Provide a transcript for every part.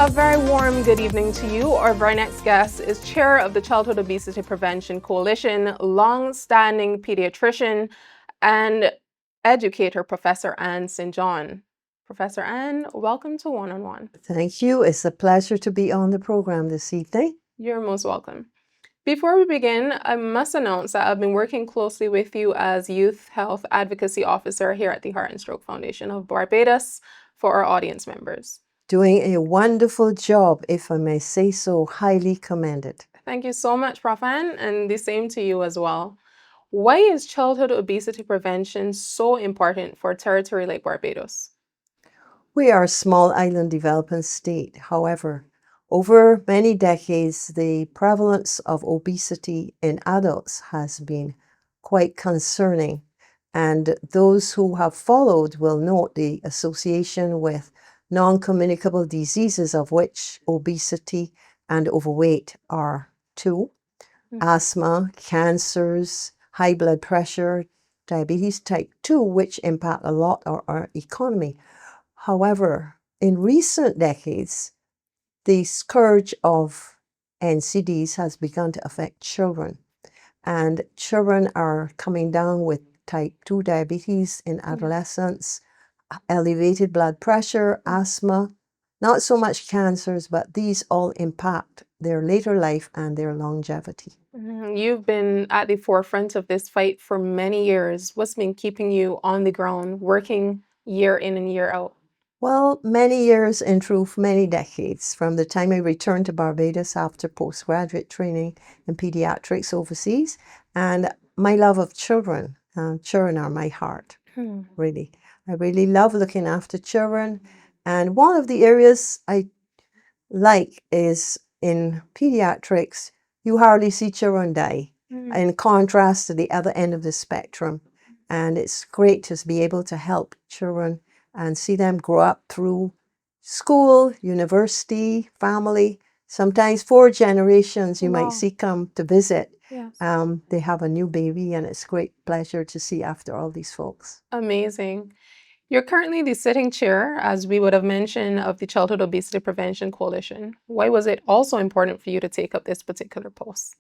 A very warm good evening to you. Our very next guest is chair of the Childhood Obesity Prevention Coalition, long-standing pediatrician and educator, Professor Anne St. John. Professor Anne, welcome to One on One. Thank you. It's a pleasure to be on the program this evening. You're most welcome. Before we begin, I must announce that I've been working closely with you as Youth Health Advocacy Officer here at the Heart and Stroke Foundation of Barbados for our audience members. Doing a wonderful job, if I may say so, highly commended. Thank you so much, Prof. Anne, and the same to you as well. Why is childhood obesity prevention so important for a territory like Barbados? We are a small island developing state. However, over many decades, the prevalence of obesity in adults has been quite concerning. And those who have followed will note the association with non-communicable diseases, of which obesity and overweight are two. Asthma, cancers, high blood pressure, diabetes type 2, which impact a lot of our economy. However, in recent decades, the scourge of NCDs has begun to affect children, and children are coming down with type 2 diabetes in adolescence, elevated blood pressure, asthma, not so much cancers, but these all impact their later life and their longevity. You've been at the forefront of this fight for many years. What's been keeping you on the ground, working year in and year out? Well, many years, in truth, many decades, from the time I returned to Barbados after postgraduate training in pediatrics overseas, and my love of children. Children are my heart, really. I really love looking after children. And one of the areas I like is in pediatrics, you hardly see children die, in contrast to the other end of the spectrum. And it's great to be able to help children and see them grow up through school, university, family. Sometimes 4 generations you might see come to visit. Yes. They have a new baby, and it's a great pleasure to see after all these folks. Amazing. You're currently the sitting chair, as we would have mentioned, of the Childhood Obesity Prevention Coalition. Why was it also important for you to take up this particular post?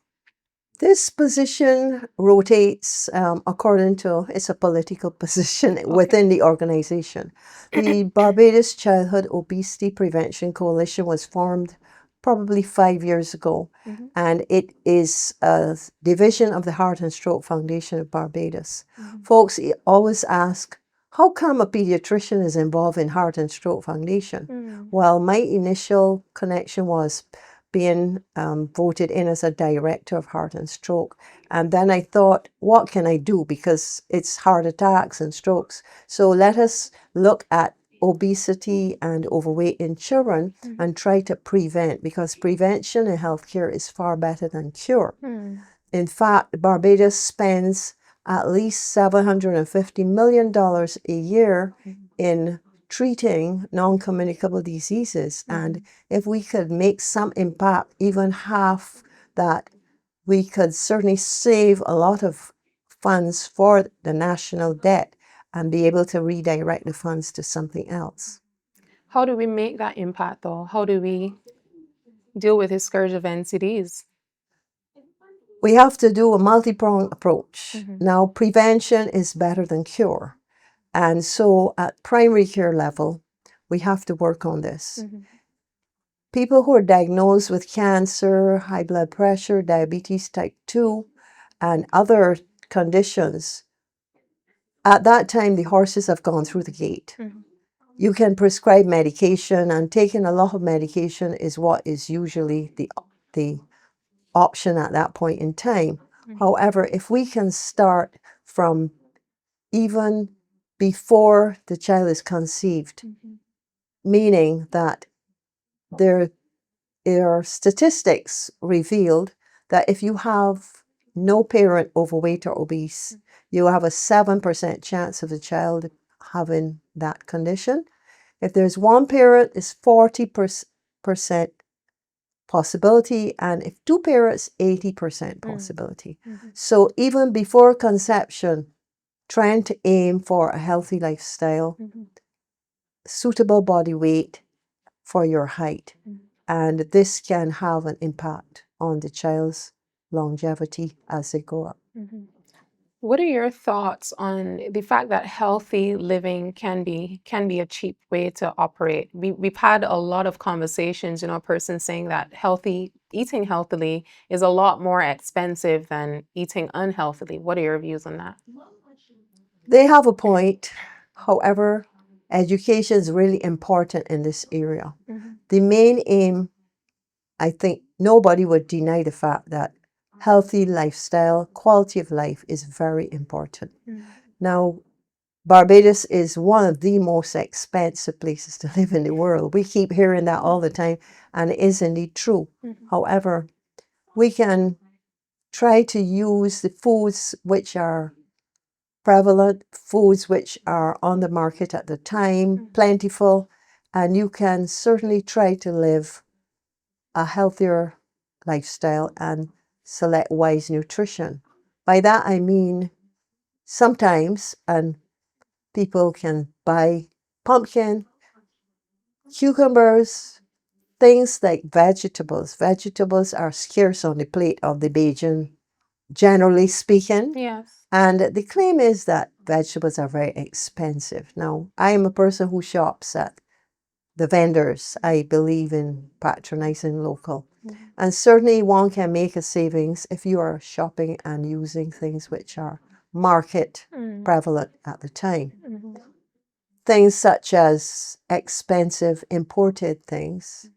This position rotates according to, it's a political position within the organization. The Barbados Childhood Obesity Prevention Coalition was formed probably 5 years ago, and it is a division of the Heart and Stroke Foundation of Barbados. Folks always ask, how come a pediatrician is involved in Heart and Stroke Foundation? Well, my initial connection was being voted in as a director of Heart and Stroke. And then I thought, what can I do? Because it's heart attacks and strokes. So let us look at obesity and overweight in children and try to prevent, because prevention in healthcare is far better than cure. In fact, Barbados spends at least $750 million a year in treating non-communicable diseases. And if we could make some impact, even half that, we could certainly save a lot of funds for the national debt and be able to redirect the funds to something else. How do we make that impact, though? How do we deal with this scourge of NCDs? We have to do a multi-pronged approach. Now, prevention is better than cure. And so at primary care level, we have to work on this. People who are diagnosed with cancer, high blood pressure, diabetes type 2, and other conditions, at that time, the horses have gone through the gate. You can prescribe medication, and taking a lot of medication is what is usually the option at that point in time. However, if we can start from even before the child is conceived, meaning that there are statistics revealed that if you have no parent overweight or obese, you have a 7% chance of the child having that condition. If there's one parent, it's 40% possibility, and if 2 parents, 80% possibility. So even before conception, trying to aim for a healthy lifestyle, suitable body weight, for your height. And this can have an impact on the child's longevity as they grow up. What are your thoughts on the fact that healthy living can be a cheap way to operate? We've had a lot of conversations, a person saying that eating healthily is a lot more expensive than eating unhealthily. What are your views on that? They have a point. However, education is really important in this area. The main aim, I think nobody would deny the fact that healthy lifestyle, quality of life is very important. Now, Barbados is one of the most expensive places to live in the world. We keep hearing that all the time, and it is indeed true. However, we can try to use the foods which are prevalent, foods which are on the market at the time, plentiful, and you can certainly try to live a healthier lifestyle and select wise nutrition. By that I mean sometimes, and people can buy pumpkin, cucumbers, things like vegetables. Vegetables are scarce on the plate of the Bajan, generally speaking. Yes. And the claim is that vegetables are very expensive. Now, I am a person who shops at the vendors. I believe in patronizing local. And certainly one can make a savings if you are shopping and using things which are market prevalent at the time. Things such as expensive imported things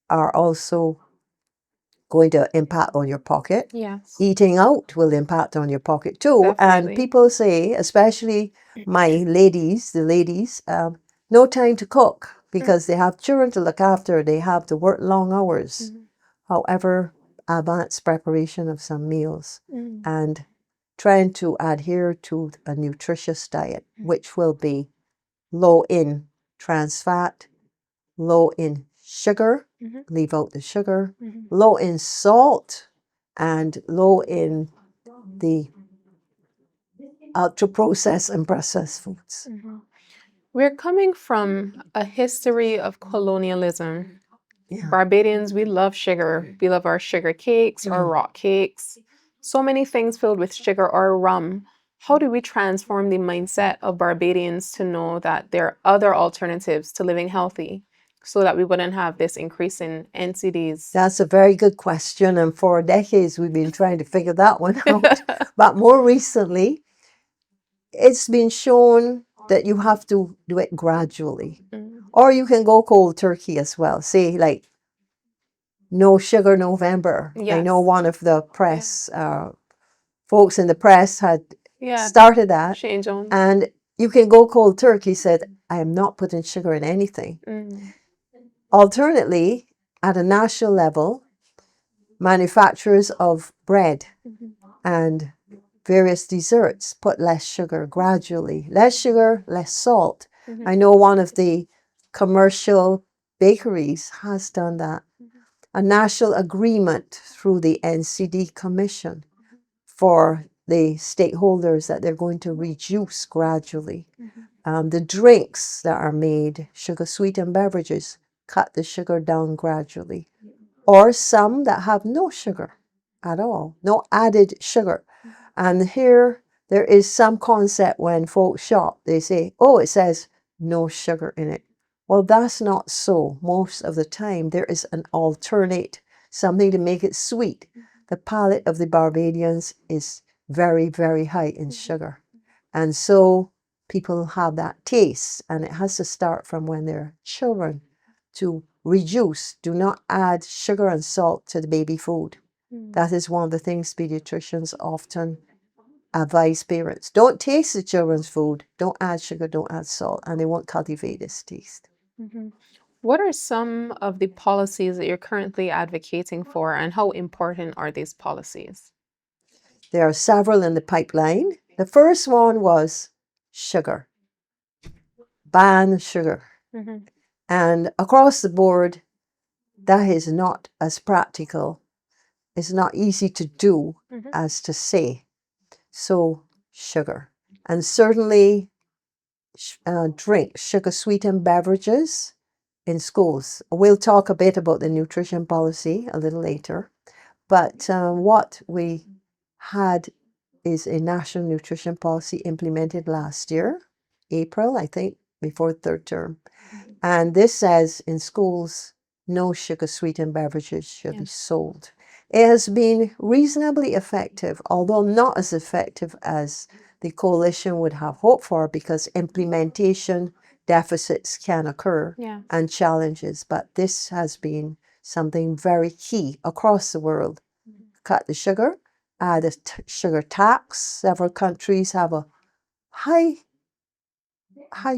are also going to impact on your pocket. Yes. Eating out will impact on your pocket too. And Definitely. people say, especially my ladies, no time to cook because they have children to look after. They have to work long hours. However, advanced preparation of some meals and trying to adhere to a nutritious diet, which will be low in trans fat, low in sugar, leave out the sugar, low in salt, and low in the ultra processed and processed foods. We're coming from a history of colonialism. Yeah. Barbadians, we love sugar. We love our sugar cakes, our rock cakes, so many things filled with sugar or rum. How do we transform the mindset of Barbadians to know that there are other alternatives to living healthy so that we wouldn't have this increase in NCDs? That's a very good question. And for decades, we've been trying to figure that one out. But more recently, it's been shown that you have to do it gradually. Or you can go cold turkey as well. Say, like, no sugar November. I know Yes. one of the press, folks in the press had Yeah. started that. Shane Jones. And you can go cold turkey, said, I am not putting sugar in anything. Alternately, at a national level, manufacturers of bread and various desserts put less sugar gradually. Less sugar, less salt. I know one of the commercial bakeries has done that. A national agreement through the NCD Commission for the stakeholders that they're going to reduce gradually. The drinks that are made, sugar sweetened beverages, cut the sugar down gradually. Or some that have no sugar at all, no added sugar. And here there is some concept when folks shop, they say, oh, it says no sugar in it. Well, that's not so. Most of the time, there is an alternate, something to make it sweet. The palate of the Barbadians is very, very high in sugar. And so people have that taste, and it has to start from when they're children to reduce. Do not add sugar and salt to the baby food. That is one of the things pediatricians often advise parents. Don't taste the children's food. Don't add sugar, don't add salt, and they won't cultivate this taste. What are some of the policies that you're currently advocating for, and how important are these policies? There are several in the pipeline. The first one was sugar. Ban sugar. And across the board, that is not as practical. It's not easy to do as to say. So, sugar. And certainly drink sugar sweetened beverages in schools. We'll talk a bit about the nutrition policy a little later, but what we had is a national nutrition policy implemented last year, April, I think, before third term. And this says in schools, no sugar sweetened beverages should be sold. It has been reasonably effective, although not as effective as the coalition would have hoped for, because implementation deficits can occur and challenges. But this has been something very key across the world. Cut the sugar, add a sugar tax. Several countries have a high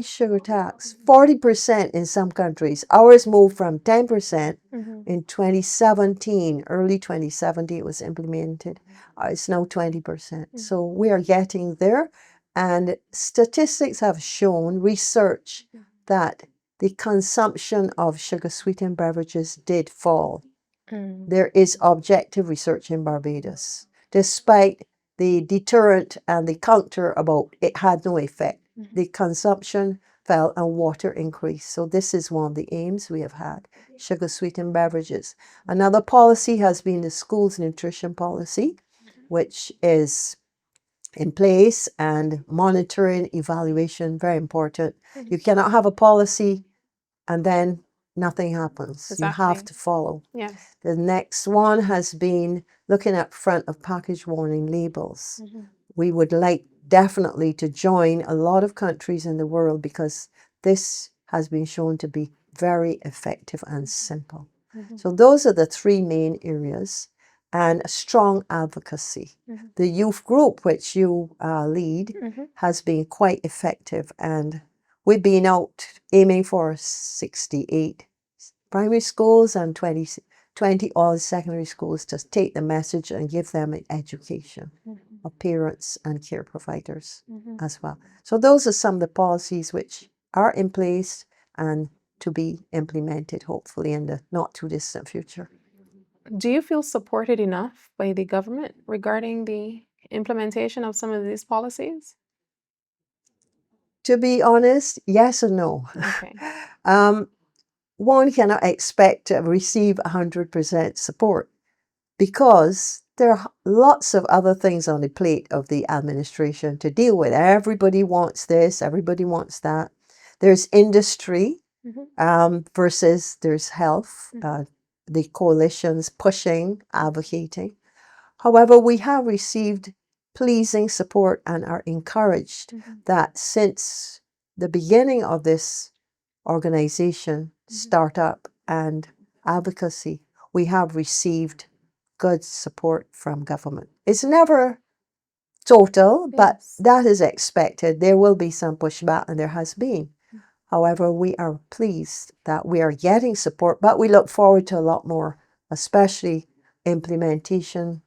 sugar tax, 40% in some countries. Ours moved from 10% in 2017, early 2017 it was implemented. It's now 20%. So we are getting there. And statistics have shown, research, that the consumption of sugar sweetened beverages did fall. There is objective research in Barbados, despite the deterrent and the counter about it had no effect. The consumption fell and water increased. So this is one of the aims we have had, sugar sweetened beverages. Another policy has been the school's nutrition policy, which is in place, and monitoring, evaluation, very important. You cannot have a policy and then nothing happens. You have to follow. The next one has been looking at front of package warning labels. We would like definitely to join a lot of countries in the world because this has been shown to be very effective and simple. So those are the three main areas, and strong advocacy. The youth group, which you lead, has been quite effective, and we've been out aiming for 68 primary schools and 20 all secondary schools to take the message and give them an education of parents and care providers as well. So those are some of the policies which are in place and to be implemented, hopefully, in the not too distant future. Do you feel supported enough by the government regarding the implementation of some of these policies? To be honest, yes and no. Okay. One cannot expect to receive 100% support because there are lots of other things on the plate of the administration to deal with. Everybody wants this, everybody wants that. There's industry versus there's health, the coalitions pushing, advocating. However, we have received pleasing support and are encouraged that since the beginning of this organization, startup and advocacy, we have received good support from government. It's never total, but that is expected. There will be some pushback, and there has been. However, we are pleased that we are getting support, but we look forward to a lot more, especially implementation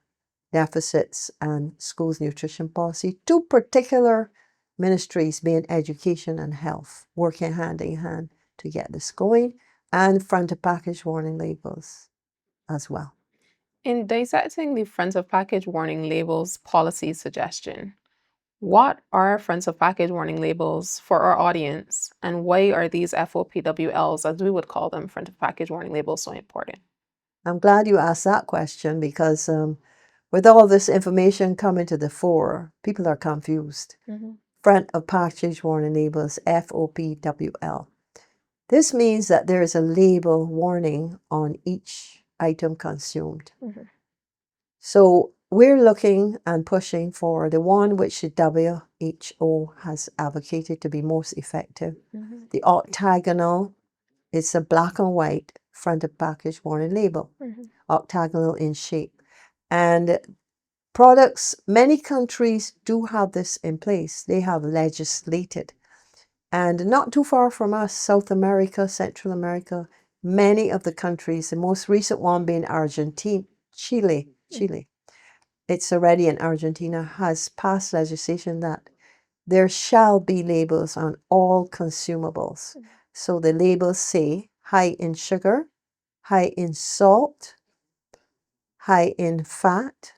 deficits and schools nutrition policy. Two particular ministries, being education and health, working hand in hand to get this going, and front of package warning labels as well. In dissecting the front of package warning labels policy suggestion, what are front of package warning labels for our audience, and why are these FOPWLs, as we would call them, front of package warning labels, so important? I'm glad you asked that question because with all this information coming to the fore, people are confused. Front of package warning labels, FOPWL. This means that there is a label warning on each item consumed. So we're looking and pushing for the one which the WHO has advocated to be most effective. The octagonal, it's a black and white front of package warning label, octagonal in shape. And products, many countries do have this in place. They have legislated. And not too far from us, South America, Central America, many of the countries, the most recent one being Argentina, Chile. It's already in Argentina, has passed legislation that there shall be labels on all consumables. So the labels say high in sugar, high in salt, high in fat,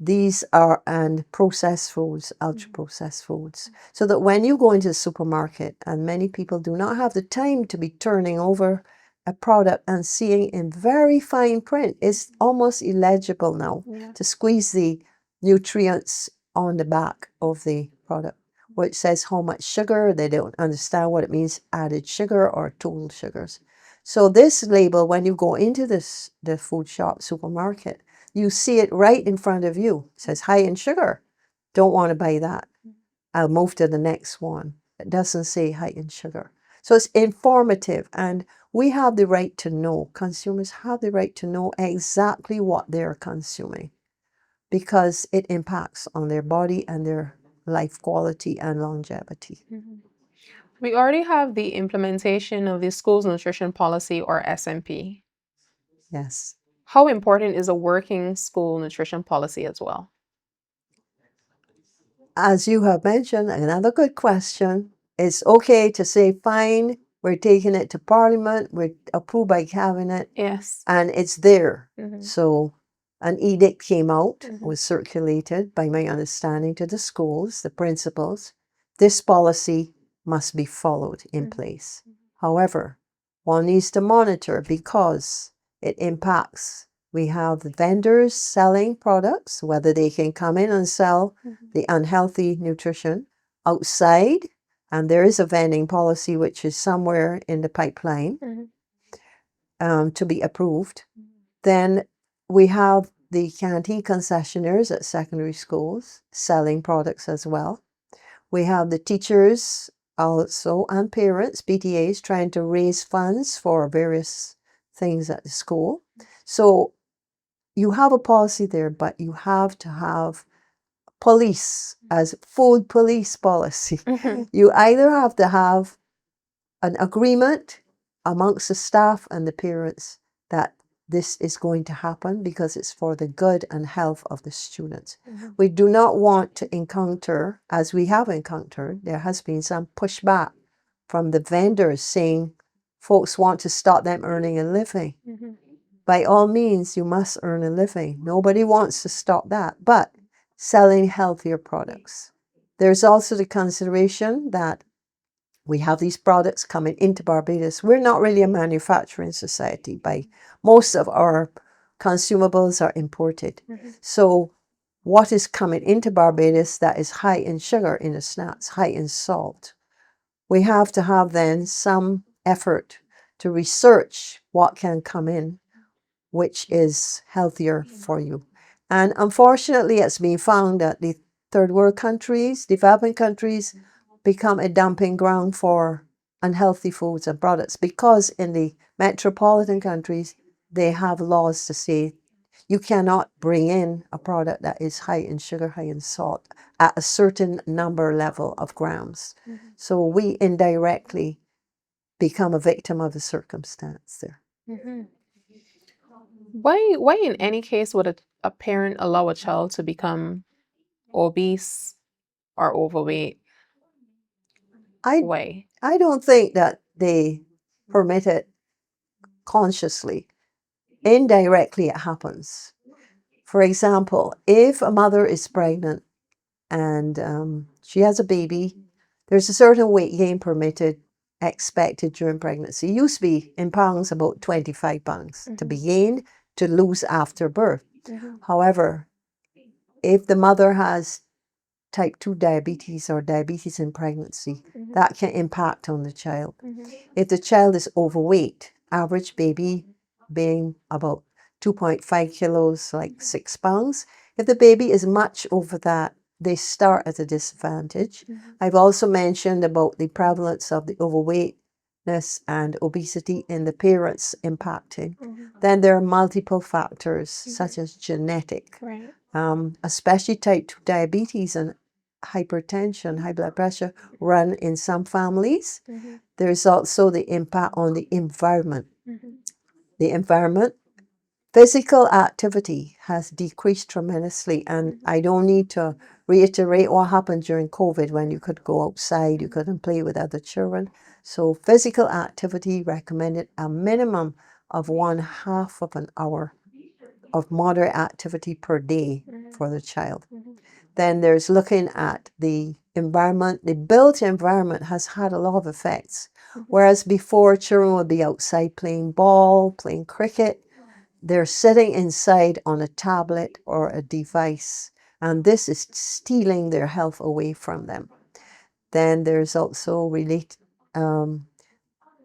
These are and processed foods, ultra processed foods. So that when you go into the supermarket, and many people do not have the time to be turning over a product and seeing in very fine print, it's almost illegible now Yeah. to squeeze the nutrients on the back of the product, where it says how much sugar. They don't understand what it means, added sugar or total sugars. So this label, when you go into the food shop, supermarket, you see it right in front of you. It says high in sugar. Don't want to buy that. I'll move to the next one. It doesn't say high in sugar. So it's informative, and we have the right to know. Consumers have the right to know exactly what they're consuming, because it impacts on their body and their life quality and longevity. We already have the implementation of the school's nutrition policy, or SMP. Yes. How important is a working school nutrition policy as well? As you have mentioned, another good question. It's okay to say, fine, we're taking it to Parliament, we're approved by Cabinet, Yes. and it's there. Mhm. So an edict came out, Mhm. was circulated, by my understanding, to the schools, the principals. This policy must be followed in place. However, one needs to monitor because it impacts. We have the vendors selling products, whether they can come in and sell the unhealthy nutrition outside, and there is a vending policy which is somewhere in the pipeline to be approved. Then we have the canteen concessionaires at secondary schools selling products as well. We have the teachers also and parents, PTAs, trying to raise funds for various things at the school. So you have a policy there, but you have to have police as food police policy. You either have to have an agreement amongst the staff and the parents that this is going to happen because it's for the good and health of the students. We do not want to encounter, as we have encountered, there has been some pushback from the vendors saying folks want to stop them earning a living. By all means, you must earn a living. Nobody wants to stop that, but selling healthier products. There's also the consideration that we have these products coming into Barbados. We're not really a manufacturing society. By most of our consumables are imported. So what is coming into Barbados that is high in sugar in the snacks, high in salt? We have to have then some effort to research what can come in, which is healthier for you. And unfortunately, it's been found that the third world countries, developing countries, become a dumping ground for unhealthy foods and products, because in the metropolitan countries, they have laws to say you cannot bring in a product that is high in sugar, high in salt at a certain number level of grams. So we indirectly become a victim of the circumstance there. Why in any case would a parent allow a child to become obese or overweight? Why? I don't think that they permit it consciously. Indirectly, it happens. For example, if a mother is pregnant and she has a baby, there's a certain weight gain permitted, expected during pregnancy. It used to be in pounds about 25 pounds to be gained, to lose after birth. However, if the mother has type 2 diabetes or diabetes in pregnancy, that can impact on the child. If the child is overweight, average baby being about 2.5 kilos, like 6 pounds, if the baby is much over that, they start at a disadvantage. I've also mentioned about the prevalence of the overweightness and obesity in the parents impacting. Then there are multiple factors such as genetic, Right. especially type 2 diabetes and hypertension, high blood pressure, run in some families. There's also the impact on the environment. The environment, physical activity has decreased tremendously, and I don't need to reiterate what happened during COVID when you could go outside, you couldn't play with other children. So physical activity recommended a minimum of 1/2 of an hour of moderate activity per day for the child. Mhm. Then there's looking at the environment. The built environment has had a lot of effects. Mhm. Whereas before, children would be outside playing ball, playing cricket, they're sitting inside on a tablet or a device, and this is stealing their health away from them. Then there's also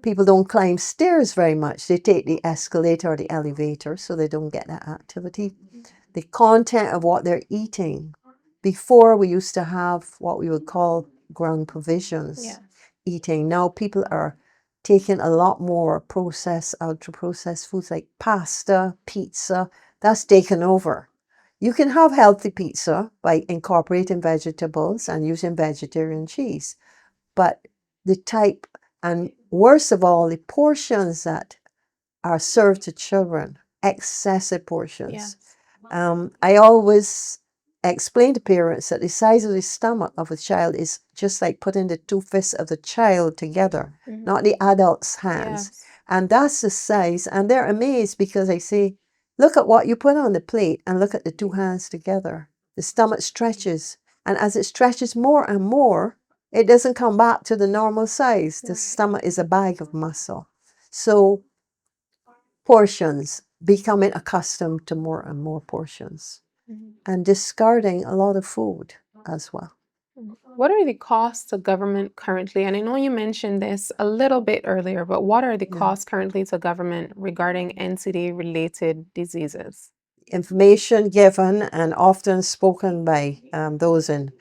people don't climb stairs very much. They take the escalator or the elevator, so they don't get that activity. The content of what they're eating. Before, we used to have what we would call ground provisions Yeah. eating. Now people are taking a lot more processed, ultra processed foods like pasta, pizza. That's taken over. You can have healthy pizza by incorporating vegetables and using vegetarian cheese, but the type, and worst of all, the portions that are served to children, excessive portions. Yes. I always explain to parents that the size of the stomach of a child is just like putting the two fists of the child together, Mhm. not the adult's hands. Yes. And that's the size. And they're amazed because I say, look at what you put on the plate and look at the two hands together. The stomach stretches. And as it stretches more and more, it doesn't come back to the normal size. The stomach is a bag of muscle. So portions, becoming accustomed to more and more portions, Mhm. and discarding a lot of food as well. What are the costs to government currently? And I know you mentioned this a little bit earlier, but what are the Yeah. costs currently to government regarding NCD-related diseases? Information given and often spoken by those in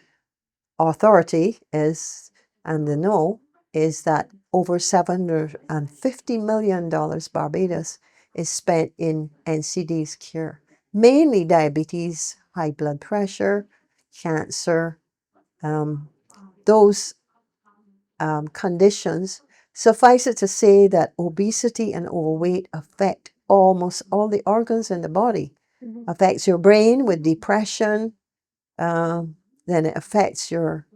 authority is, and the know, is that over $750 million Barbados is spent in NCD's cure, mainly diabetes, high blood pressure, cancer, those conditions. Suffice it to say that obesity and overweight affect almost all the organs in the body. Mhm. Affects your brain with depression, then it affects your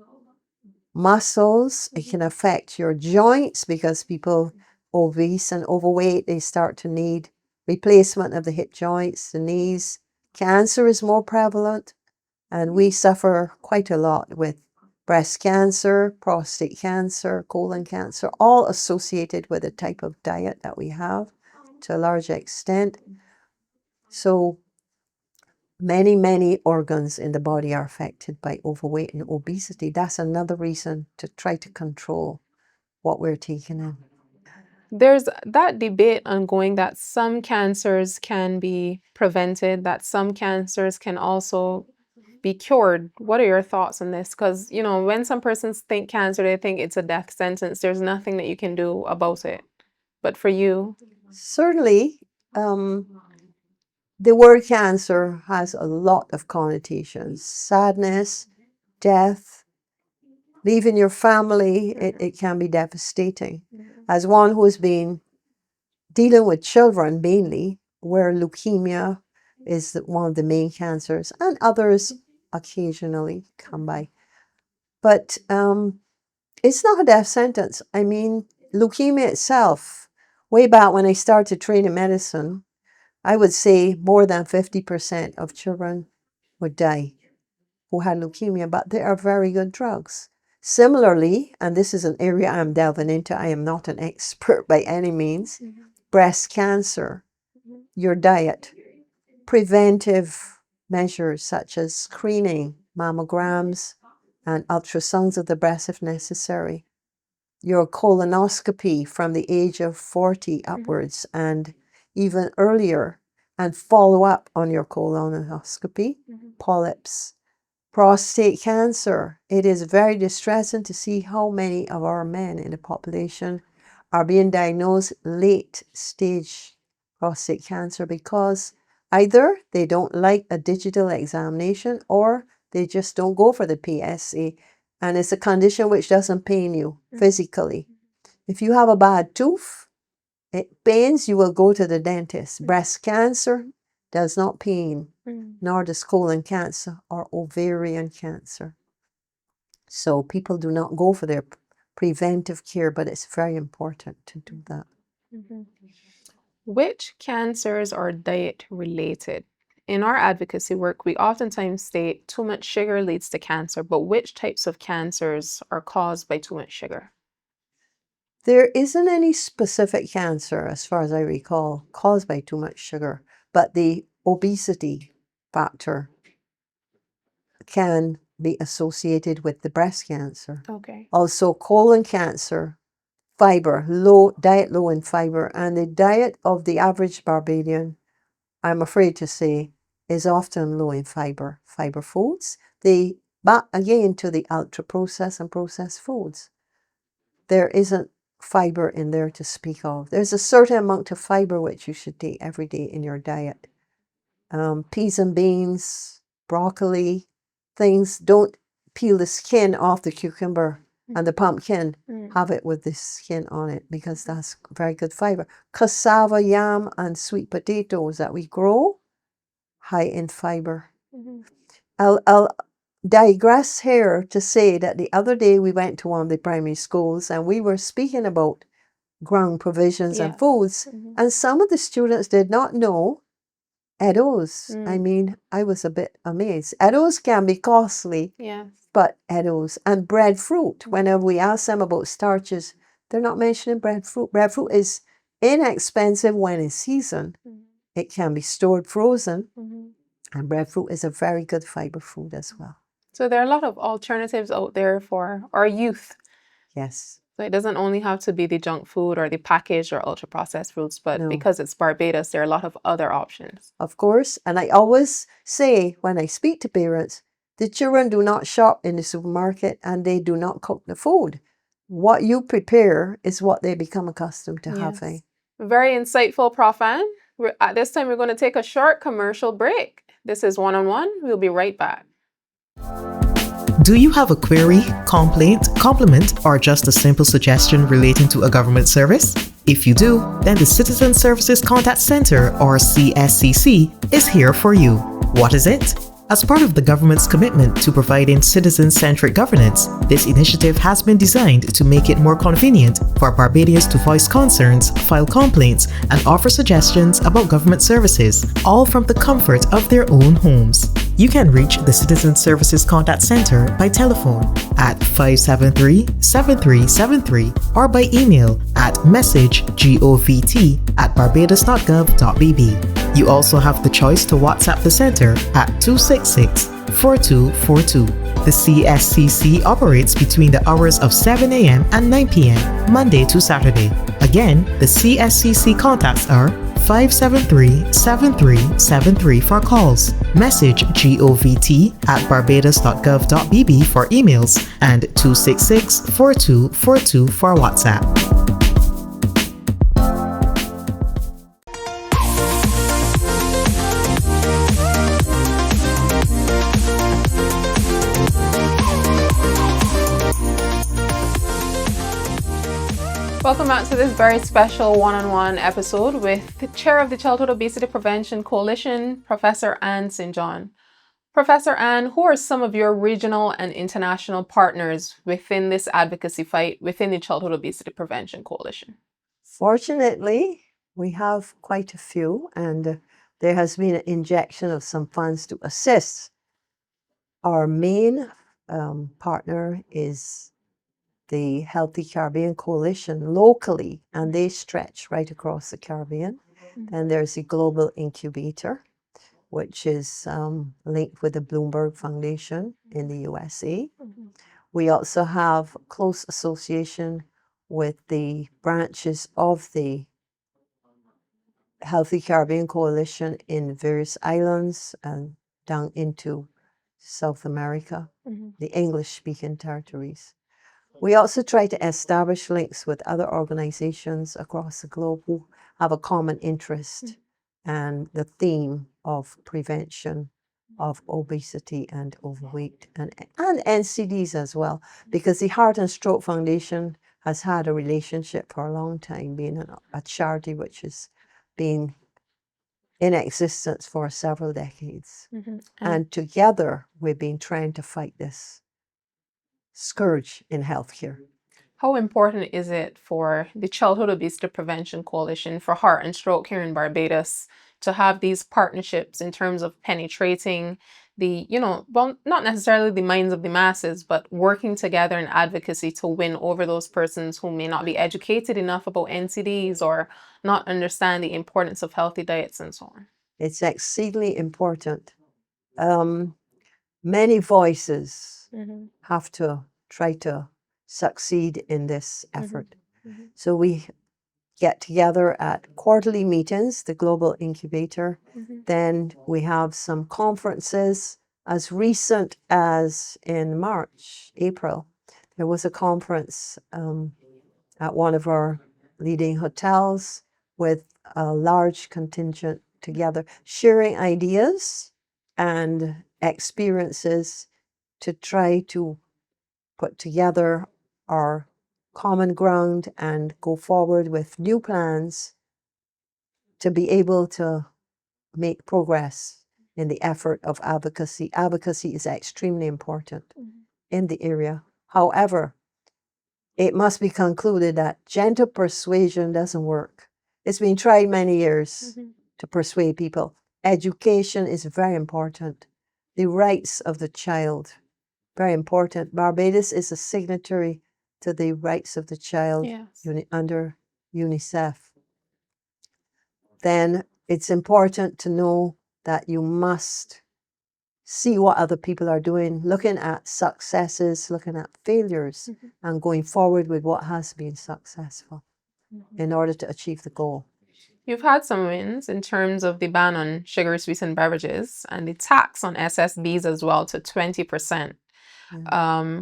muscles. It can affect your joints because people obese and overweight, they start to need replacement of the hip joints, the knees. Cancer is more prevalent, and we suffer quite a lot with breast cancer, prostate cancer, colon cancer, all associated with the type of diet that we have to a large extent. So many organs in the body are affected by overweight and obesity. That's another reason to try to control what we're taking in. There's that debate ongoing that some cancers can be prevented, that some cancers can also be cured. What are your thoughts on this? Because, when some persons think cancer, they think it's a death sentence. There's nothing that you can do about it. But for you, Certainly, the word cancer has a lot of connotations: sadness, death, leaving your family. It can be devastating. As one who has been dealing with children mainly, where leukemia is one of the main cancers, and others occasionally come by. But it's not a death sentence. I mean, leukemia itself, way back when I started training medicine, I would say more than 50% of children would die who had leukemia, but there are very good drugs. Similarly, and this is an area I'm delving into, I am not an expert by any means, breast cancer, your diet, preventive measures such as screening, mammograms, and ultrasounds of the breast if necessary, your colonoscopy from the age of 40 upwards and even earlier, and follow up on your colonoscopy, polyps, prostate cancer. It is very distressing to see how many of our men in the population are being diagnosed late stage prostate cancer because either they don't like a digital examination or they just don't go for the PSA. And it's a condition which doesn't pain you physically. If you have a bad tooth, it pains, you will go to the dentist. Breast cancer does not pain, nor does colon cancer or ovarian cancer. So people do not go for their preventive care, but it's very important to do that. Which cancers are diet related? in our advocacy work, we oftentimes state too much sugar leads to cancer, but which types of cancers are caused by too much sugar? There isn't any specific cancer, as far as I recall, caused by too much sugar, but the obesity factor can be associated with the breast cancer. Okay. Also, colon cancer, fiber, diet low in fiber, and the diet of the average Barbadian, I'm afraid to say, is often low in fiber foods. Back again to the ultra processed and processed foods. There isn't fiber in there to speak of. There's a certain amount of fiber which you should take every day in your diet. Peas and beans, broccoli, things. Don't peel the skin off the cucumber and the pumpkin. Have it with the skin on it because that's very good fiber. Cassava, yam, and sweet potatoes that we grow, high in fiber. I'll digress here to say that the other day we went to one of the primary schools and we were speaking about ground provisions and foods, and some of the students did not know Eddos. I mean, I was a bit amazed. Eddos can be costly, but Eddos and breadfruit, whenever we ask them about starches, they're not mentioning breadfruit. Breadfruit is inexpensive when in season. It can be stored frozen, and breadfruit is a very good fiber food as well. So there are a lot of alternatives out there for our youth. Yes. So it doesn't only have to be the junk food or the packaged or ultra processed foods, but because it's Barbados, there are a lot of other options. Of course. And I always say when I speak to parents, the children do not shop in the supermarket and they do not cook the food. What you prepare is what they become accustomed to having. Very insightful, Prof. Ann. At this time, we're going to take a short commercial break. This is One-on-One. We'll be right back. Do you have a query, complaint, compliment, or just a simple suggestion relating to a government service? If you do, then the Citizen Services Contact Center, or CSCC, is here for you. What is it? As part of the government's commitment to providing citizen-centric governance, this initiative has been designed to make it more convenient for Barbadians to voice concerns, file complaints, and offer suggestions about government services, all from the comfort of their own homes. You can reach the Citizen Services Contact Center by telephone at 573-7373 or by email at messagegovt@barbados.gov.bb. You also have the choice to WhatsApp the center at 266-4242. The CSCC operates between the hours of 7 a.m. and 9 p.m., Monday to Saturday. Again, the CSCC contacts are 573-7373 for calls, message govt@barbados.gov.bb for emails, and 266-4242 for WhatsApp. Welcome back to this very special one-on-one episode with the Chair of the Childhood Obesity Prevention Coalition, Professor Ann St. John. Professor Ann, who are some of your regional and international partners within this advocacy fight within the Childhood Obesity Prevention Coalition? Fortunately, we have quite a few, and there has been an injection of some funds to assist. Our main partner is the Healthy Caribbean Coalition locally, and they stretch right across the Caribbean. And there's the Global Incubator, which is linked with the Bloomberg Foundation in the USA. We also have close association with the branches of the Healthy Caribbean Coalition in various islands and down into South America, the English-speaking territories. We also try to establish links with other organizations across the globe who have a common interest and the theme of prevention of obesity and overweight and NCDs as well, because the Heart and Stroke Foundation has had a relationship for a long time, being a charity which has been in existence for several decades. And together we've been trying to fight this scourge in healthcare. How important is it for the Childhood Obesity Prevention Coalition for Heart and Stroke here in Barbados to have these partnerships in terms of penetrating the, well, not necessarily the minds of the masses, but working together in advocacy to win over those persons who may not be educated enough about NCDs or not understand the importance of healthy diets and so on? It's exceedingly important. Many voices have to try to succeed in this effort. So we get together at quarterly meetings, the Global Incubator. Then we have some conferences. As recent as in March, April, there was a conference at one of our leading hotels with a large contingent together, sharing ideas and experiences to try to put together our common ground and go forward with new plans to be able to make progress in the effort of advocacy. Advocacy is extremely important in the area. However, it must be concluded that gentle persuasion doesn't work. It's been tried many years to persuade people. Education is very important. The rights of the child, very important. Barbados is a signatory to the rights of the child under UNICEF. Then it's important to know that you must see what other people are doing, looking at successes, looking at failures, and going forward with what has been successful in order to achieve the goal. You've had some wins in terms of the ban on sugar sweetened beverages and the tax on SSBs as well to 20%.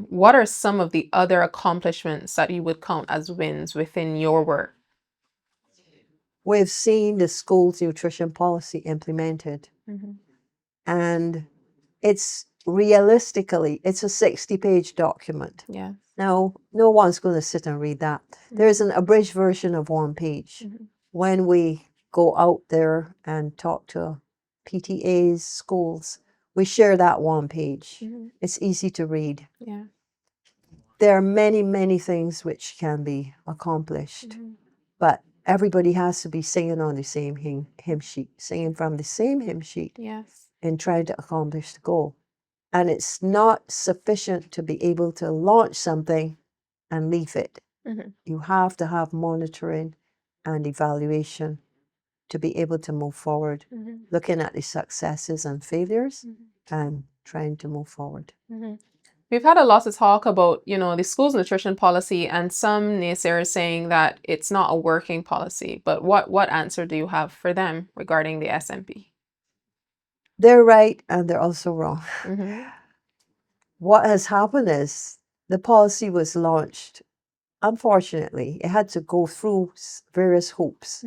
What are some of the other accomplishments that you would count as wins within your work? We've seen the school's nutrition policy implemented, and it's realistically, it's a 60-page document. Yeah. Now, no one's going to sit and read that. There's an abridged version of one page. When we go out there and talk to PTAs, schools, we share that one page. It's easy to read. Yeah. There are many, many things which can be accomplished, but everybody has to be singing on the same hymn sheet, singing from the same hymn sheet in trying to accomplish the goal. And it's not sufficient to be able to launch something and leave it. You have to have monitoring and evaluation to be able to move forward, looking at the successes and failures and trying to move forward. We've had a lot of talk about, the school's nutrition policy and some naysayers saying that it's not a working policy. But what answer do you have for them regarding the SMP? They're right and they're also wrong. What has happened is the policy was launched. Unfortunately, it had to go through various hoops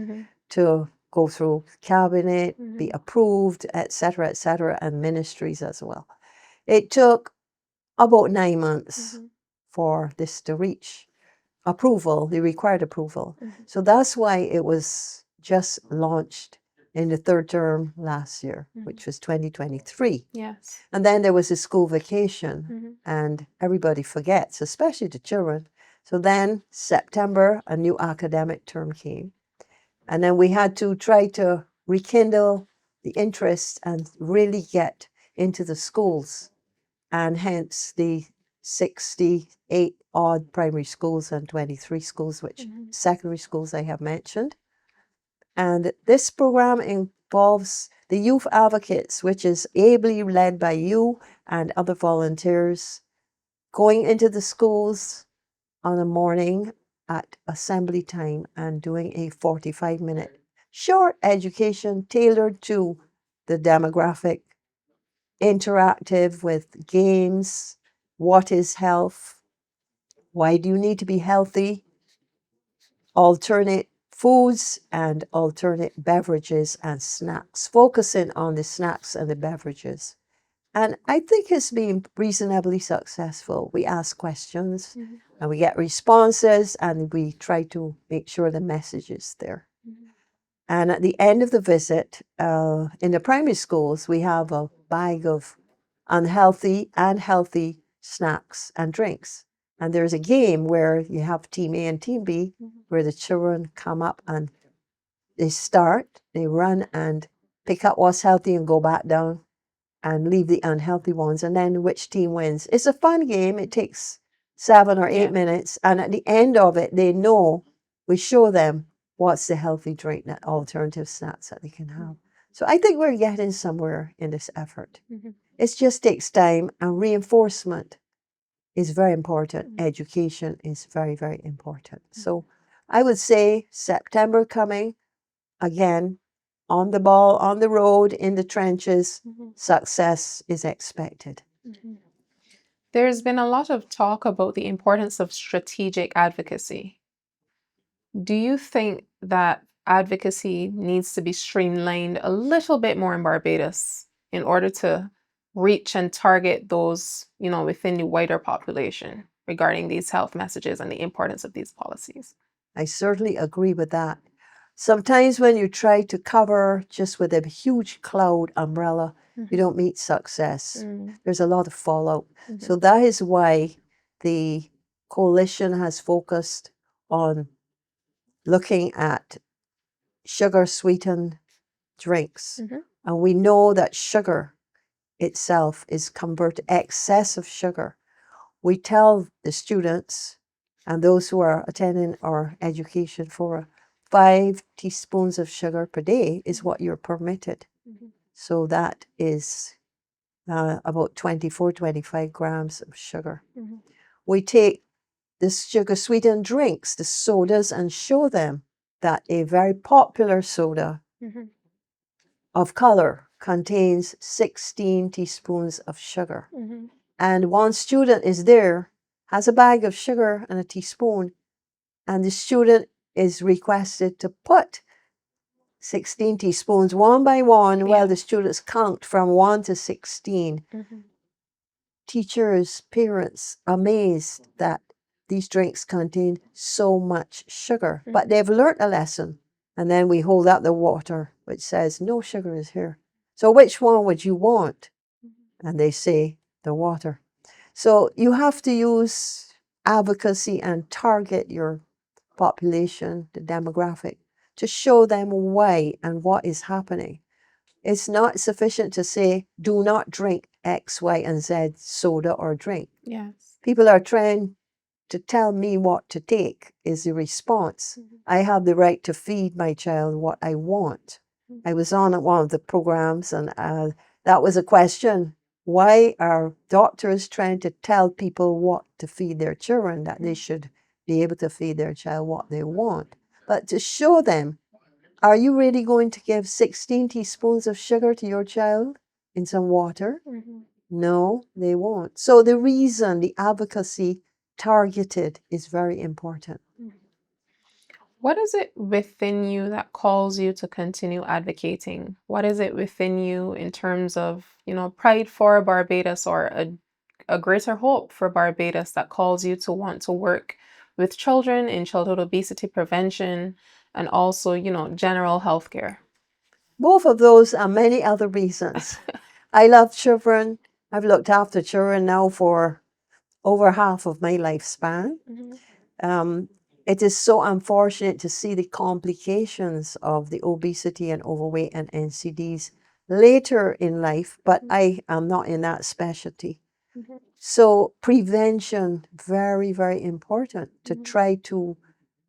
to go through cabinet, be approved, etc., and ministries as well. It took about 9 months for this to reach approval, the required approval. So that's why it was just launched in the third term last year, which was 2023. Yes. And then there was a school vacation, and everybody forgets, especially the children. So then September, a new academic term came. And then we had to try to rekindle the interest and really get into the schools. And hence the 68 odd primary schools and 23 schools, which secondary schools I have mentioned. And this program involves the youth advocates, which is ably led by you and other volunteers, going into the schools on a morning at assembly time and doing a 45-minute short education tailored to the demographic, interactive with games. What is health? Why do you need to be healthy? Alternate foods and alternate beverages and snacks, focusing on the snacks and the beverages. And I think it's been reasonably successful. We ask questions and we get responses and we try to make sure the message is there. And at the end of the visit, in the primary schools, we have a bag of unhealthy and healthy snacks and drinks. And there's a game where you have team A and team B, where the children come up and they start, they run and pick up what's healthy and go back down and leave the unhealthy ones, and then which team wins. It's a fun game. It takes 7 or 8 Yeah. minutes, and at the end of it, they know, we show them what's the healthy drink, that alternative snacks that they can have. So I think we're getting somewhere in this effort. Mhm. It just takes time, and reinforcement is very important. Mhm. Education is very, very important. So I would say September coming, again, on the ball, on the road, in the trenches, Mhm. success is expected. Mhm. There's been a lot of talk about the importance of strategic advocacy. Do you think that advocacy needs to be streamlined a little bit more in Barbados in order to reach and target those, within the wider population regarding these health messages and the importance of these policies? I certainly agree with that. Sometimes when you try to cover just with a huge cloud umbrella, you don't meet success. Mm. There's a lot of fallout. Mhm. So that is why the coalition has focused on looking at sugar sweetened drinks. Mhm. And we know that sugar itself is converted, excess of sugar. We tell the students and those who are attending our education for 5 teaspoons of sugar per day is what you're permitted. Mhm. So that is about 24, 25 grams of sugar. Mhm. We take the sugar sweetened drinks, the sodas, and show them that a very popular soda Mhm. of color contains 16 teaspoons of sugar. Mhm. And one student is there, has a bag of sugar and a teaspoon, and the student is requested to put 16 teaspoons one by one while the Yes. students count from 1 to 16. Mhm. Teachers, parents, amazed that these drinks contain so much sugar, but they've learnt a lesson. And then we hold out the water, which says, no sugar is here. So which one would you want? And they say, the water. So you have to use advocacy and target your population, the demographic, to show them why and what is happening. It's not sufficient to say, do not drink X, Y, and Z soda or drink. Yes. People are trying to tell me what to take, is the response. I have the right to feed my child what I want. I was on at one of the programs, and that was a question. Why are doctors trying to tell people what to feed their children, that they should be able to feed their child what they want? But to show them, are you really going to give 16 teaspoons of sugar to your child in some water? Mhm. No, they won't. So the reason, the advocacy targeted is very important. What is it within you that calls you to continue advocating? What is it within you in terms of, pride for Barbados or a greater hope for Barbados that calls you to want to work with children in childhood obesity prevention and also, general healthcare? Both of those and many other reasons. I love children. I've looked after children now for over half of my lifespan. It is so unfortunate to see the complications of the obesity and overweight and NCDs later in life, but I am not in that specialty. So prevention, very, very important to try to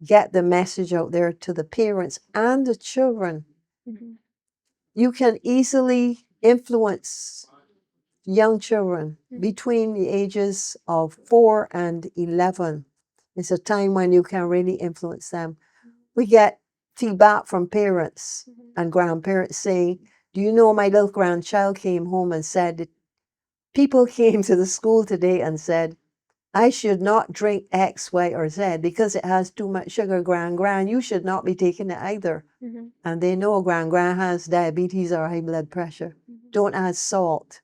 get the message out there to the parents and the children. You can easily influence young children between the ages of 4 and 11. It's a time when you can really influence them. We get feedback from parents and grandparents saying, do you know my little grandchild came home and said that people came to the school today and said, I should not drink X, Y, or Z because it has too much sugar, Gran. You should not be taking it either. And they know Gran has diabetes or high blood pressure. Don't add salt.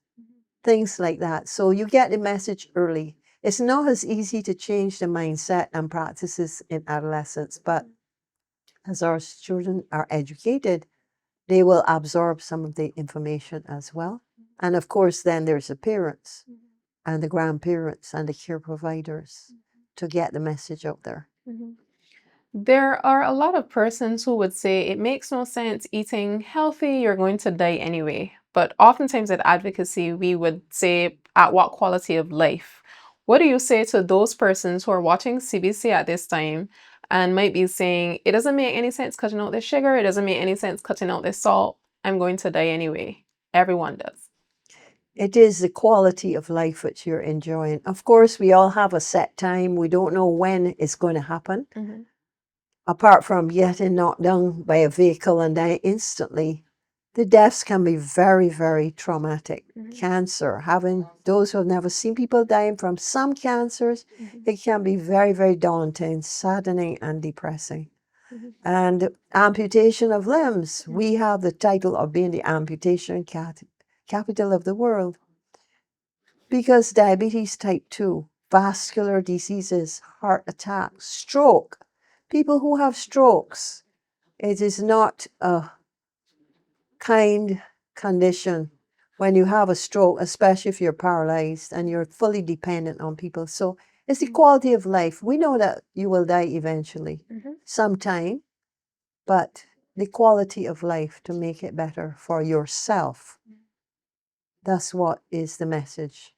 Things like that. So you get the message early. It's not as easy to change the mindset and practices in adolescence, but as our children are educated, they will absorb some of the information as well. And of course, then there's the parents and the grandparents and the care providers to get the message out there. There are a lot of persons who would say it makes no sense eating healthy, you're going to die anyway. But oftentimes at advocacy, we would say, at what quality of life? What do you say to those persons who are watching CBC at this time and might be saying, it doesn't make any sense cutting out the sugar, it doesn't make any sense cutting out the salt, I'm going to die anyway. Everyone does. It is the quality of life which you're enjoying. Of course, we all have a set time. We don't know when it's going to happen. Mhm. Apart from getting knocked down by a vehicle and dying instantly, the deaths can be very, very traumatic. Cancer, having those who have never seen people dying from some cancers, it can be very, very daunting, saddening, and depressing. And amputation of limbs, we have the title of being the amputation capital of the world because diabetes type 2, vascular diseases, heart attacks, stroke, people who have strokes, it is not a kind condition when you have a stroke, especially if you're paralyzed and you're fully dependent on people. So it's the quality of life. We know that you will die eventually, sometime, but the quality of life to make it better for yourself. That's what is the message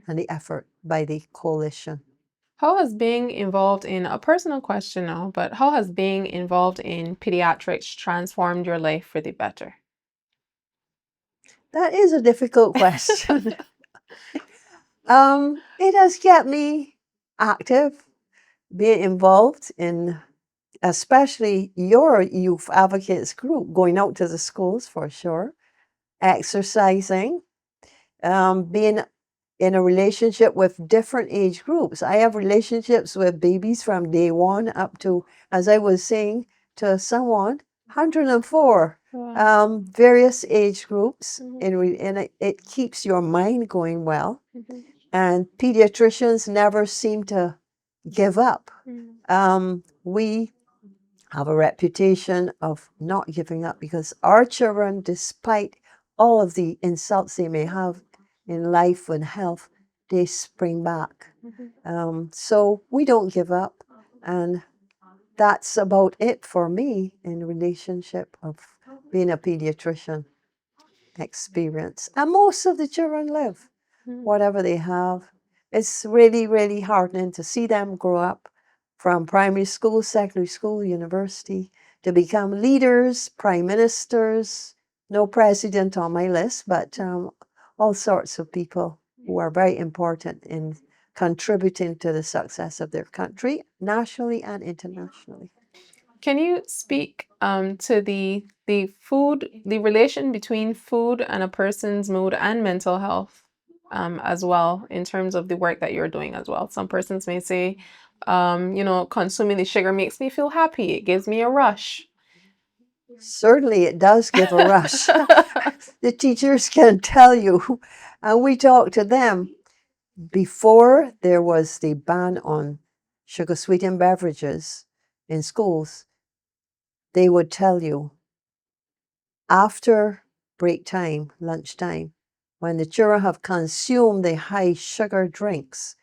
and the effort by the coalition. How has being involved in a personal question now, but how has being involved in pediatrics transformed your life for the better? That is a difficult question. It has kept me active, being involved in especially your youth advocates group, going out to the schools for sure, exercising, being in a relationship with different age groups. I have relationships with babies from day one up to, as I was saying to someone, 104. Wow. Various age groups, and it keeps your mind going well. And pediatricians never seem to give up. We have a reputation of not giving up because our children, despite all of the insults they may have in life and health, they spring back. So we don't give up. And that's about it for me in relationship of being a pediatrician experience. And most of the children live, whatever they have. It's really, really heartening to see them grow up from primary school, secondary school, university, to become leaders, prime ministers, no president on my list, but all sorts of people who are very important in contributing to the success of their country, nationally and internationally. Can you speak to the relation between food and a person's mood and mental health as well, in terms of the work that you're doing as well? Some persons may say, consuming the sugar makes me feel happy. It gives me a rush. Certainly, it does give a rush. The teachers can tell you, and we talk to them. Before there was the ban on sugar sweetened beverages in schools, they would tell you after break time, lunchtime, when the children have consumed the high sugar drinks,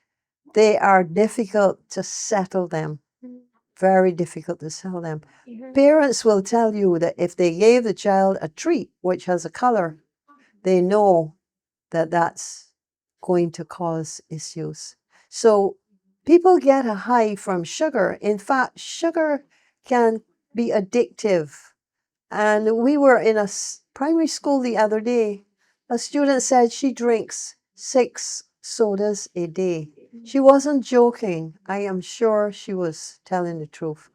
they are difficult to settle them. Very difficult to settle them. Parents will tell you that if they gave the child a treat which has a color, they know that that's going to cause issues. So people get a high from sugar. In fact, sugar can be addictive. And we were in a primary school the other day. A student said she drinks 6 sodas a day. She wasn't joking. I am sure she was telling the truth.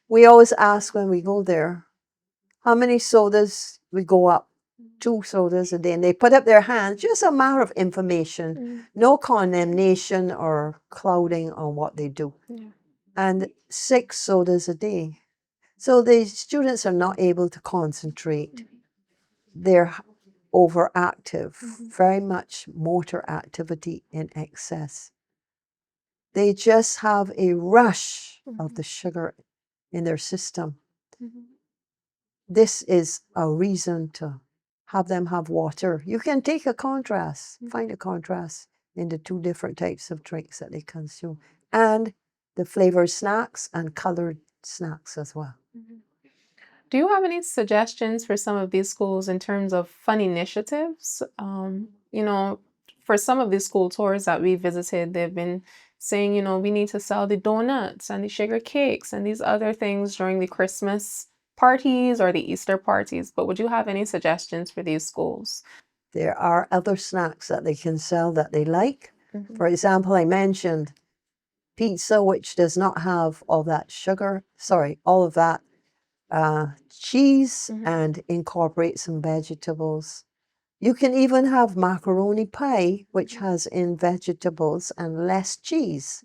We always ask when we go there, how many sodas we go up? 2 sodas a day. And they put up their hands, just a matter of information, no condemnation or clouding on what they do. And 6 sodas a day. So the students are not able to concentrate. They're overactive, very much motor activity in excess. They just have a rush of the sugar in their system. This is a reason to have them have water. You can take a contrast, find a contrast in the 2 different types of drinks that they consume. And the flavored snacks and colored snacks as well. Do you have any suggestions for some of these schools in terms of fun initiatives? For some of these school tours that we visited, they've been saying, we need to sell the donuts and the sugar cakes and these other things during the Christmas parties or the Easter parties. But would you have any suggestions for these schools? There are other snacks that they can sell that they like. Mhm. For example, I mentioned pizza, which does not have all that sugar, all of that cheese, Mhm. and incorporate some vegetables. You can even have macaroni pie, which has in vegetables and less cheese.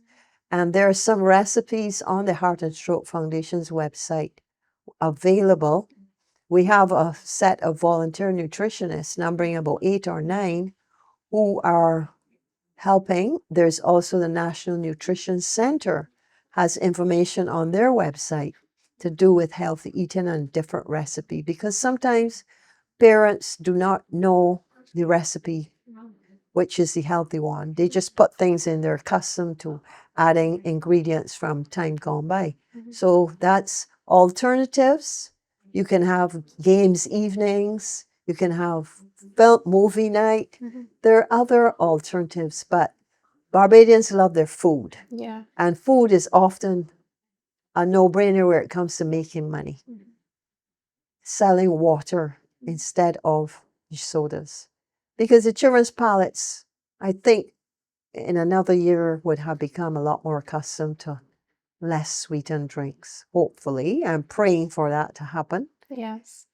And there are some recipes on the Heart and Stroke Foundation's website available. We have a set of volunteer nutritionists, numbering about 8 or 9, who are helping. There's also the National Nutrition Center has information on their website to do with healthy eating and different recipe, because sometimes parents do not know the recipe, which is the healthy one. They just put things in, they're accustomed to adding ingredients from time gone by. So that's alternatives. You can have games evenings, you can have film movie night. There are other alternatives, but Barbadians love their food. Yeah. And food is often a no-brainer where it comes to making money. Selling water instead of sodas. Because the children's palates, I think, in another year would have become a lot more accustomed to less sweetened drinks. Hopefully, I'm praying for that to happen. Yes.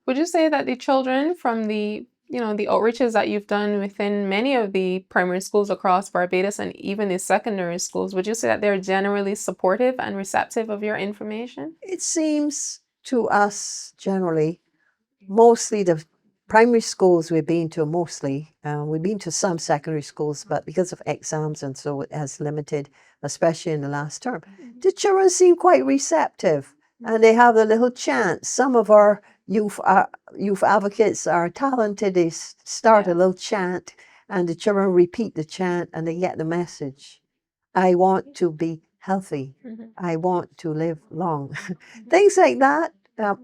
Would you say that the children from the outreaches that you've done within many of the primary schools across Barbados and even the secondary schools, would you say that they're generally supportive and receptive of your information? It seems to us generally, mostly the primary schools we've been to, we've been to some secondary schools, but because of exams and so it has limited, especially in the last term. The children seem quite receptive, and they have a little chant. Some of our youth advocates are talented. They start a little chant, and the children repeat the chant, and they get the message. I want to be healthy. I want to live long. Things like that.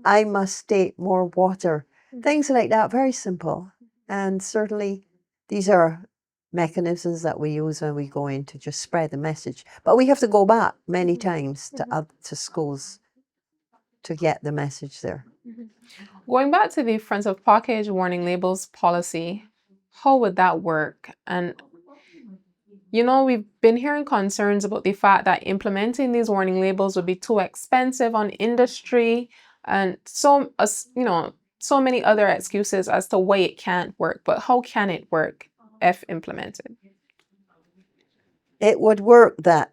I must take more water. Things like that, very simple. And certainly these are mechanisms that we use when we go in to just spread the message. But we have to go back many times to schools to get the message there. Going back to the front of package warning labels policy, how would that work? And we've been hearing concerns about the fact that implementing these warning labels would be too expensive on industry and so many other excuses as to why it can't work. But how can it work if implemented? It would work that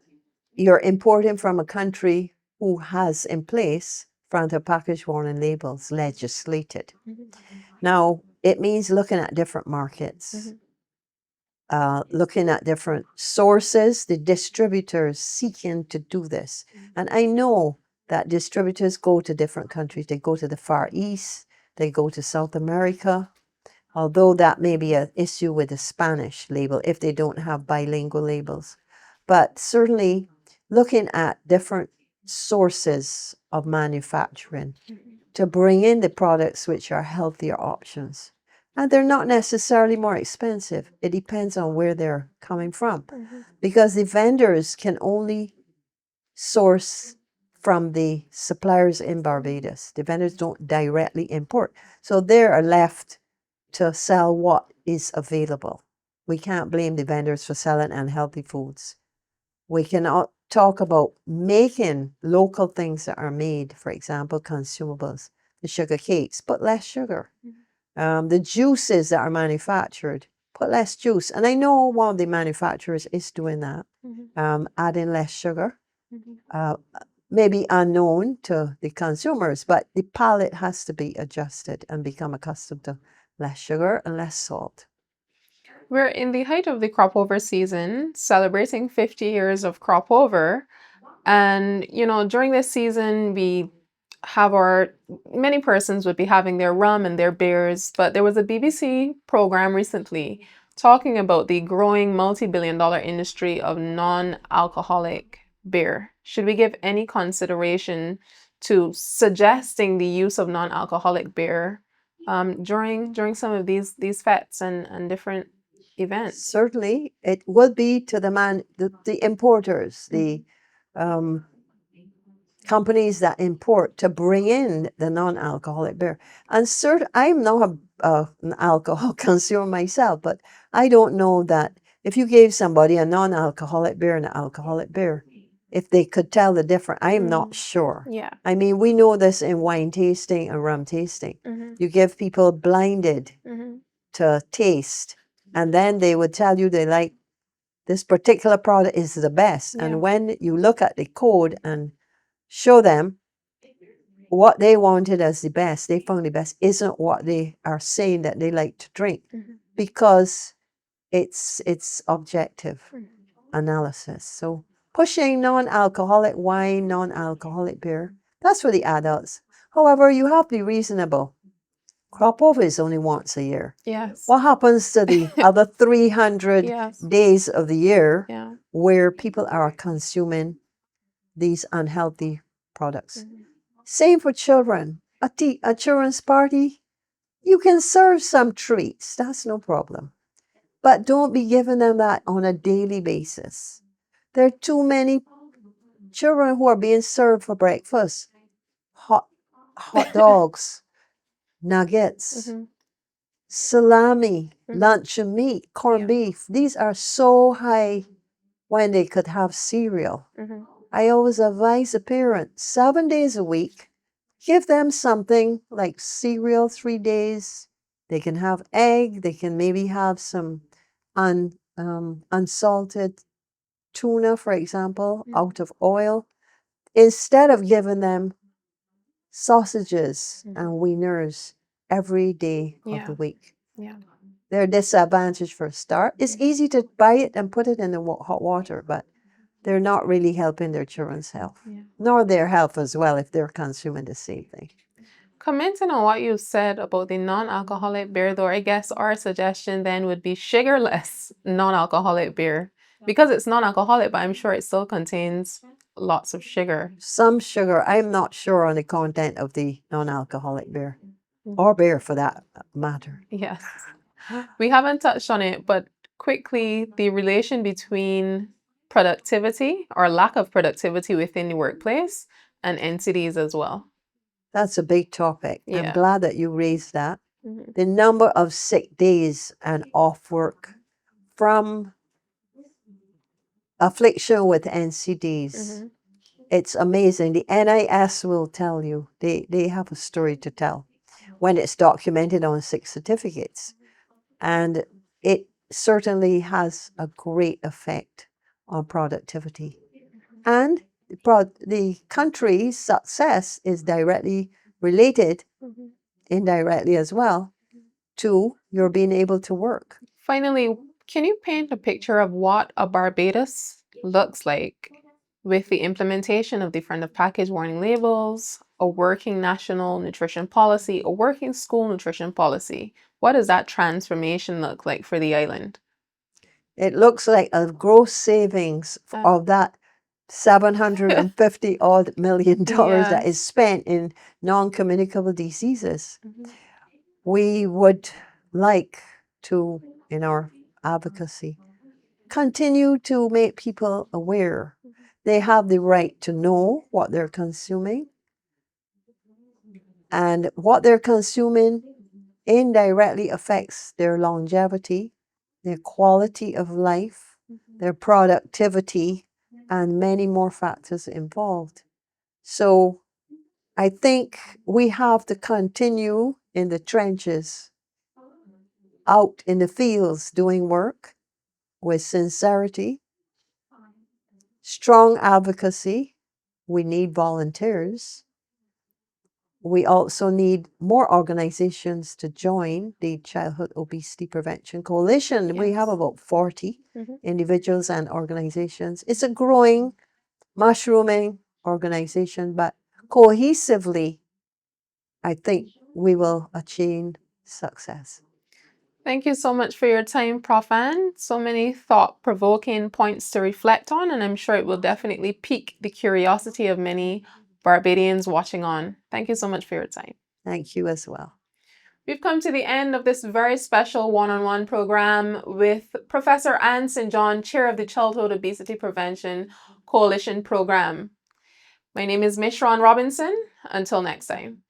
you're importing from a country who has in place front of package warning labels legislated. Now, it means looking at different markets, looking at different sources, the distributors seeking to do this. And I know that distributors go to different countries. They go to the Far East, they go to South America, although that may be an issue with the Spanish label if they don't have bilingual labels. But certainly looking at different sources of manufacturing to bring in the products which are healthier options. And they're not necessarily more expensive. It depends on where they're coming from. Because the vendors can only source from the suppliers in Barbados. The vendors don't directly import. So they are left to sell what is available. We can't blame the vendors for selling unhealthy foods. We cannot talk about making local things that are made, for example, consumables, the sugar cakes, but less sugar. The juices that are manufactured, put less juice. And I know one of the manufacturers is doing that, adding less sugar. Maybe unknown to the consumers, but the palate has to be adjusted and become accustomed to less sugar and less salt. We're in the height of the crop over season, celebrating 50 years of crop over. And, during this season, we have many persons would be having their rum and their beers, but there was a BBC program recently talking about the growing multi-billion-dollar industry of non-alcoholic beer, should we give any consideration to suggesting the use of non-alcoholic beer during some of these fetes and different events? Certainly, it would be to the importers, the um, companies that import to bring in the non-alcoholic beer. And I'm not an alcohol consumer myself, but I don't know that if you gave somebody a non-alcoholic beer and an alcoholic beer, if they could tell the difference. I am not sure. Yeah. I mean, we know this in wine tasting and rum tasting. You give people blinded to taste, and then they would tell you they like this particular product is the best. Yeah. And when you look at the code and show them what they wanted as the best, they found the best isn't what they are saying that they like to drink, because it's objective analysis. So pushing non-alcoholic wine, non-alcoholic beer, that's for the adults. However, you have to be reasonable. Crop over is only once a year. Yes. What happens to the other 300 Yes. days of the year Yeah. where people are consuming these unhealthy products? Same for children. A children's party, you can serve some treats. That's no problem. But don't be giving them that on a daily basis. There are too many children who are being served for breakfast. Hot dogs, nuggets, salami, luncheon meat, corned beef. These are so high when they could have cereal. I always advise the parents 7 days a week, give them something like cereal 3 days. They can have egg. They can maybe have some unsalted tuna, for example, out of oil, instead of giving them sausages and wieners every day of the week. Yeah. They're disadvantaged for a start. It's easy to buy it and put it in the hot water, but they're not really helping their children's health, nor their health as well if they're consuming the same thing. Commenting on what you said about the non-alcoholic beer, though, I guess our suggestion then would be sugarless non-alcoholic beer, because it's non-alcoholic, but I'm sure it still contains lots of sugar. Some sugar. I'm not sure on the content of the non-alcoholic beer, or beer for that matter. Yes. We haven't touched on it, but quickly, the relation between productivity or lack of productivity within the workplace and entities as well. That's a big topic. I'm Yeah. glad that you raised that. The number of sick days and off work from affliction with NCDs. It's amazing. The NIS will tell you. They have a story to tell when it's documented on sick certificates. And it certainly has a great effect on productivity. And the country's success is directly related, indirectly as well, to your being able to work. Finally, can you paint a picture of what a Barbados looks like with the implementation of the front of package warning labels, a working national nutrition policy, a working school nutrition policy? What does that transformation look like for the island? It looks like a gross savings of that $750 odd million that is spent in non-communicable diseases. We would like to, in our advocacy, continue to make people aware. They have the right to know what they're consuming, and what they're consuming indirectly affects their longevity, their quality of life, their productivity, and many more factors involved. So I think we have to continue in the trenches, out in the fields doing work with sincerity, strong advocacy. We need volunteers. We also need more organizations to join the Childhood Obesity Prevention Coalition. We have about 40 individuals and organizations. It's a growing, mushrooming organization, but cohesively, I think we will achieve success. Thank you so much for your time, Prof. Ann. So many thought-provoking points to reflect on, and I'm sure it will definitely pique the curiosity of many Barbadians watching on. Thank you so much for your time. Thank you as well. We've come to the end of this very special one-on-one program with Professor Ann St. John, Chair of the Childhood Obesity Prevention Coalition Program. My name is Mishran Robinson. Until next time.